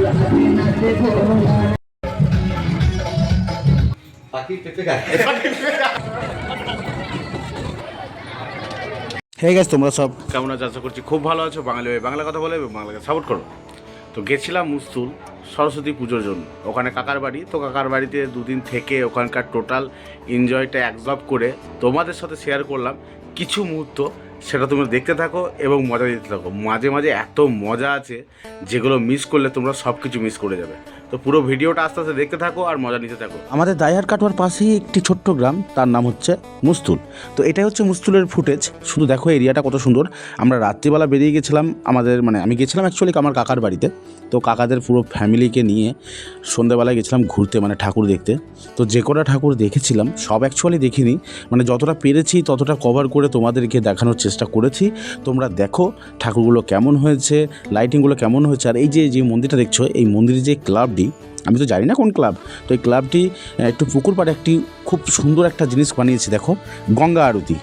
Hey guys, তোমরা সব কেমন আছো? আশা করছি খুব ভালো আছো। বাঙালি হয়ে বাংলা কথা বলে এবং বাংলাকে সাপোর্ট করো। তো গেছিলাম মুস্তুল সরস্বতী পুজোর জন্য, ওখানে কাকার বাড়ি। তো কাকার বাড়িতে দুদিন থেকে ওখানকার টোটাল এনজয়টা অ্যাবজর্ব করে তোমাদের সাথে শেয়ার করলাম কিছু মুহূর্ত। সেটা তোমরা দেখতে থাকো এবং মজা দিতে থাকো। মাঝে মাঝে এত মজা আছে যেগুলো মিস করলে তোমরা সব কিছু মিস করে যাবে। তো পুরো ভিডিওটা আস্তে আস্তে দেখতে থাকো আর মজা নিতে থাকো। আমাদের দাইহাট কাটোয়ার পাশেই একটি ছোট্ট গ্রাম, তার নাম হচ্ছে মুস্তুল। তো এটাই হচ্ছে মুস্তুলের ফুটেজ। শুধু দেখো এরিয়াটা কত সুন্দর। আমরা রাত্রিবেলা বেরিয়ে গেছিলাম আমি গেছিলাম অ্যাকচুয়ালি আমার কাকার বাড়িতে। তো কাকাদের পুরো ফ্যামিলিকে নিয়ে সন্ধ্যেবেলায় গেছিলাম ঘুরতে, ঠাকুর দেখতে। তো যে কটা ঠাকুর দেখেছিলাম সব অ্যাকচুয়ালি দেখিনি, যতটা পেরেছি ততটা কভার করে তোমাদেরকে দেখানোর চেষ্টা করেছি। তোমরা দেখো ঠাকুরগুলো কেমন হয়েছে, লাইটিংগুলো কেমন হয়েছে। আর এই যে মন্দিরটা দেখছো, এই মন্দিরের যে ক্লাবটি, আমি তো জানি না কোন ক্লাব, তো এই ক্লাবটি একটু পুকুর পাড়ে একটি খুব সুন্দর একটা জিনিস বানিয়েছে। দেখো, গঙ্গা আরতি,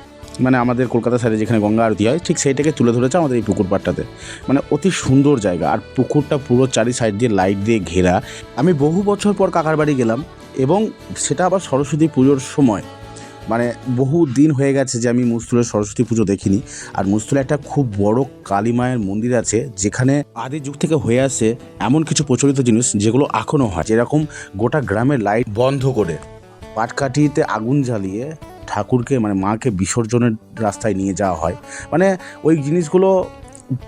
আমাদের কলকাতা সাইডে যেখানে গঙ্গা আরতি হয় ঠিক সেইটাকে তুলে ধরেছে আমাদের এই পুকুর পাড়টাতে। অতি সুন্দর জায়গা। আর পুকুরটা পুরো চারি সাইড দিয়ে লাইট দিয়ে ঘেরা। আমি বহু বছর পর কাকার বাড়ি গেলাম, এবং সেটা আবার সরস্বতী পুজোর সময়। বহু দিন হয়ে গেছে যে আমি মুস্তুলের সরস্বতী পুজো দেখিনি। আর মুস্তুলে একটা খুব বড় কালী মায়ের মন্দির আছে, যেখানে আদি যুগ থেকে হয়ে আসে এমন কিছু প্রচলিত জিনিস যেগুলো এখনও হয়। যেরকম গোটা গ্রামের লাইট বন্ধ করে পাটকাঠিতে আগুন জ্বালিয়ে ঠাকুরকে মাকে বিসর্জনের রাস্তায় নিয়ে যাওয়া হয়। ওই জিনিসগুলো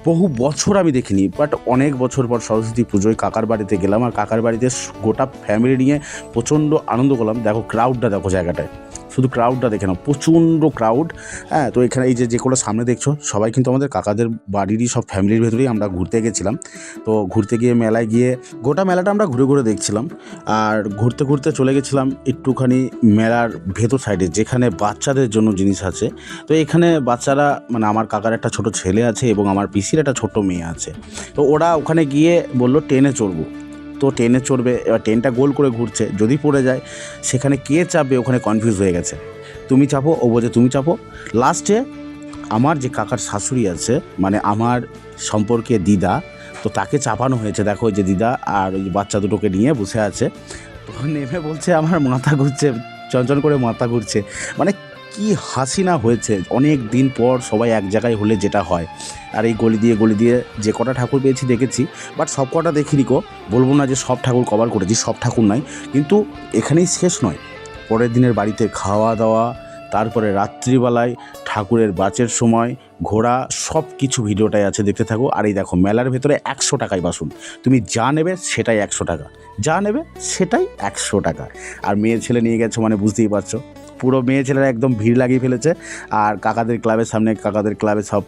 বহু বছর আমি দেখিনি, বাট অনেক বছর পর সরস্বতী পুজোয় কাকার বাড়িতে গেলাম। আর কাকার বাড়িতে গোটা ফ্যামিলি নিয়ে প্রচণ্ড আনন্দ করলাম। দেখো ক্রাউডটা, দেখো জায়গাটায়, শুধু ক্রাউডটা দেখে নাও, প্রচণ্ড ক্রাউড। হ্যাঁ, তো এখানে এই যেগুলো সামনে দেখছো সবাই কিন্তু আমাদের কাকাদের বাড়িরই সব ফ্যামিলির ভেতরেই আমরা ঘুরতে গেছিলাম। তো ঘুরতে গিয়ে মেলায় গিয়ে গোটা মেলাটা আমরা ঘুরে ঘুরে দেখছিলাম। আর ঘুরতে ঘুরতে চলে গেছিলাম একটুখানি মেলার ভেতর সাইডে, যেখানে বাচ্চাদের জন্য জিনিস আছে। তো এখানে বাচ্চারা আমার কাকার একটা ছোট ছেলে আছে এবং আমার পিসির একটা ছোট্ট মেয়ে আছে। তো ওরা ওখানে গিয়ে বললো ট্রেনে চড়বো। তো ট্রেনে চড়বে, এবার ট্রেনটা গোল করে ঘুরছে, যদি পড়ে যায় সেখানে কে চাপবে ওখানে কনফিউজ হয়ে গেছে। তুমি চাপো, ও বলছে তুমি চাপো। লাস্টে আমার যে কাকার শাশুড়ি আছে, আমার সম্পর্কে দিদা, তো তাকে চাপানো হয়েছে। দেখো ওই যে দিদা আর ওই বাচ্চা দুটোকে নিয়ে বসে আছে। তো নেমে বলছে আমার মাথা ঘুরছে, চঞ্চল করে মাথা ঘুরছে। কি হাসি না হয়েছে। অনেক দিন পর সবাই এক জায়গায় হলে যেটা হয়। আর এই গলি দিয়ে যে কটা ঠাকুর পেয়েছি দেখেছি, বাট সব কটা দেখিনি গো। বলবো না যে সব ঠাকুর কভার করেছি, সব ঠাকুর নাই, কিন্তু এখানেই শেষ নয়। পরের দিনের বাড়িতে খাওয়া দাওয়া, তারপরে রাত্রিবেলায় ঠাকুরের বাচের সময় ঘোরা, সব কিছু ভিডিওটাই আছে, দেখতে থাকো। আর এই দেখো মেলার ভেতরে 100 টাকায় বাসন, তুমি যা নেবে সেটাই 100 টাকা, যা নেবে সেটাই 100 টাকা। আর মেয়ে ছেলে নিয়ে গেছো বুঝতেই পারছো, পুরো মেয়ে ছেলেরা একদম ভিড় লাগিয়ে ফেলেছে। আর কাকাদের ক্লাবের সামনে কাকাদের ক্লাবে সব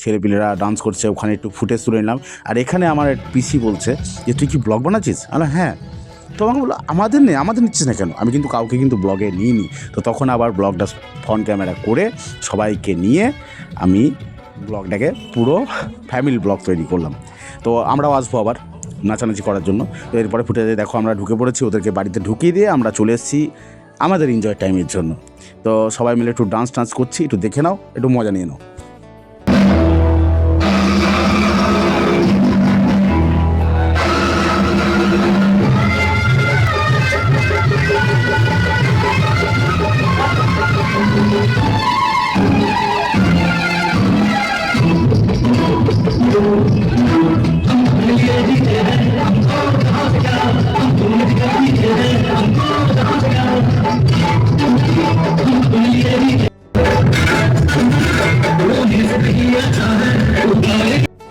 ছেলেপিলেরা ডান্স করছে, ওখানে একটু ফুটেজ তুলে নিলাম। আর এখানে আমার পিসি বলছে যে তুই কি ব্লগ বানাচ্ছিস? হ্যাঁ। তো আমাকে বললো আমাদের নিচ্ছিস না কেন? আমি কিন্তু কাউকে কিন্তু ব্লগে নিইনি। তো তখন আবার ব্লগটা ফ্রন্ট ক্যামেরা করে সবাইকে নিয়ে আমি ব্লগটাকে পুরো ফ্যামিলি ব্লগ তৈরি করলাম। তো আমরাও আসবো আবার নাচানাচি করার জন্য। তো এরপরে ফুটেজে দেখো আমরা ঢুকে পড়েছি, ওদেরকে বাড়িতে ঢুকিয়ে দিয়ে আমরা চলে এসেছি আমাদের এনজয় টাইমের জন্য। তো সবাই মিলে একটু ডান্স করছি, একটু দেখে নাও, একটু মজা নিয়ে নাও।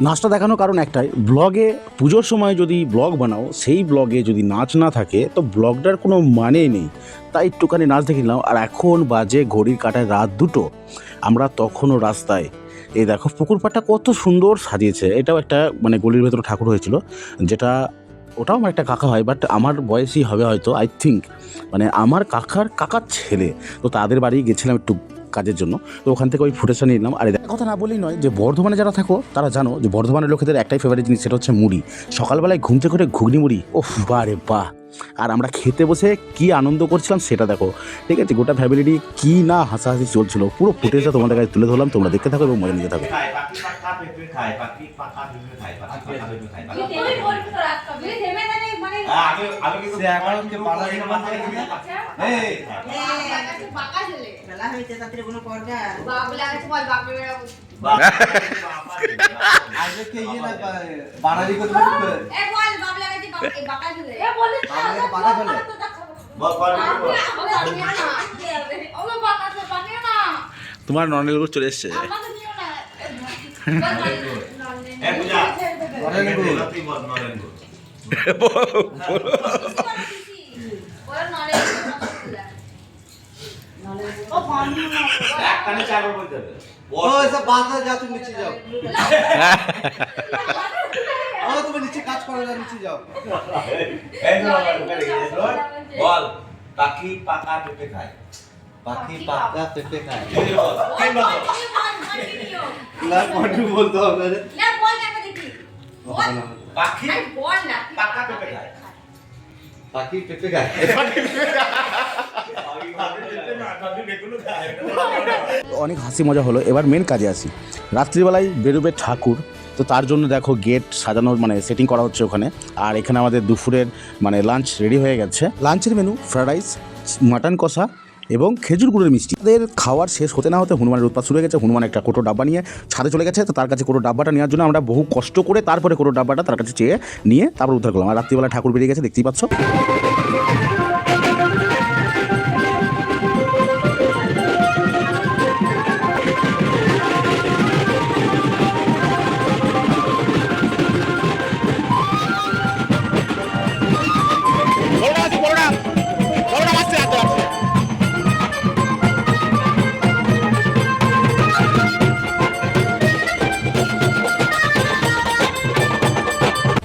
নাচটা দেখানোর কারণ একটাই, ব্লগে পুজোর সময় যদি ব্লগ বানাও, সেই ব্লগে যদি নাচ না থাকে তো ব্লগটার কোনো মানেই নেই। তাই একটুখানি নাচ দেখে নিলাম। আর এখন বাজে ঘড়ির কাঁটায় রাত 2টো, আমরা তখনও রাস্তায়। এই দেখো পুকুর পাড়টা কত সুন্দর সাজিয়েছে। এটাও একটা গলির ভেতরে ঠাকুর হয়েছিল, যেটা ওটাও আমার একটা কাকা হয়, বাট আমার বয়সই হবে হয়তো, আই থিঙ্ক। আমার কাকার ছেলে। তো তাদের বাড়ি গেছিলাম একটু কাজের জন্য। তো ওখান থেকে ওই ফুটেজটা নিয়ে নিলাম। আর কথা না বলেই নয় যে বর্ধমানে যারা থাকো তারা জানো যে বর্ধমানের লোকেদের একটাই ফেভারিট জিনিস, সেটা হচ্ছে মুড়ি। সকালবেলায় ঘুম থেকে করে ঘুগনি মুড়ি, ওহ বারে বাহ। আর আমরা খেতে বসে কি আনন্দ করছিলাম সেটা দেখো, ঠিক আছে? গোটা ফ্যামিলি কি না হাসাহাসি চলছিল, পুরো ফুটেজটা তোমাদের কাছে তুলে ধরলাম। তোমরা দেখতে থাকো এবং মজা নিতে থাকো। তুই সে এখনকে বাড়াই বেলা হয়েছে তাতে কোনো করগা আগে কে ইয়ে না বাড়াই করতে পারবে বাড়া ফেলে তোমার নর্নেল গুড় চলে এসছে। ও সব বাদ দাও, যা তুমি নিচে যাও। ও তুমি নিচে কাজ করো, যা নিচে যাও। বল পাখি পাকা পেঁপে খায়। পাখি পাকা পেঁপে খায়। বল না কন্ট্রোল বলতে হবে রে। পাখি পাকা পেঁপে খায়। পাখি পেঁপে খায়। অনেক হাসি মজা হলো। এবার মেন কাজে আসি। রাত্রিবেলায় বেরোবে ঠাকুর, তো তার জন্য দেখো গেট সাজানোর মানে সেটিং করা হচ্ছে ওখানে। আর এখানে আমাদের দুপুরের মানে লাঞ্চ রেডি হয়ে গেছে। লাঞ্চের মেনু ফ্রাইড রাইস, মাটন কষা এবং খেজুর গুড়ের মিষ্টি। তাদের খাওয়ার শেষ হতে না হতে হনুমানের উৎপাত শুরু হয়ে গেছে। হনুমান একটা কোটো ডাব্বা নিয়ে ছাদে চলে গেছে। তো তার কাছে কোটো ডাব্বাটা নেওয়ার জন্য আমরা বহু কষ্ট করে তারপরে কোটো ডাব্বাটা তার কাছে চেয়ে নিয়ে তারপর উদ্ধার করলাম। আর রাত্রিবেলা ঠাকুর বেরিয়ে গেছে, দেখতেই পাচ্ছ।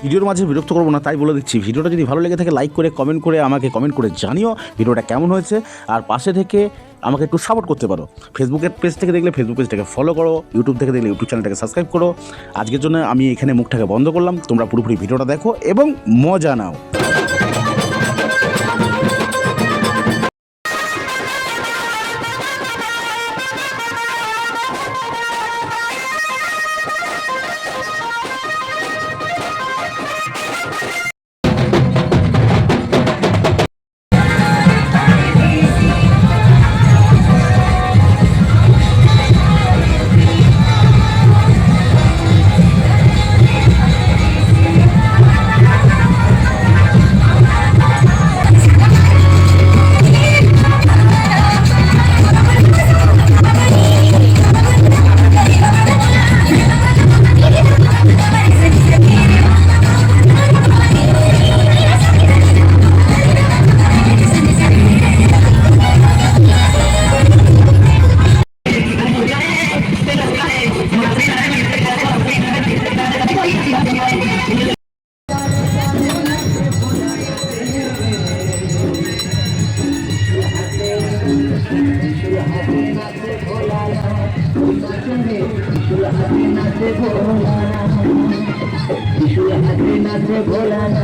ভিডিওর মাঝে বিরক্ত করবো না, তাই বলে দিচ্ছি, ভিডিওটা যদি ভালো লেগে থাকে লাইক করে কমেন্ট করে আমাকে কমেন্ট করে জানিও ভিডিওটা কেমন হয়েছে। আর পাশে থেকে আমাকে একটু সাপোর্ট করতে পারো। ফেসবুকের পেজ থেকে দেখলে ফেসবুক পেজটাকে ফলো করো, ইউটিউব থেকে দেখলে ইউটিউব চ্যানেলটাকে সাবস্ক্রাইব করো। আজকের জন্য আমি এখানে মুখটাকে বন্ধ করলাম। তোমরা পুরোপুরি ভিডিওটা দেখো এবং মজা নাও। ভোলানা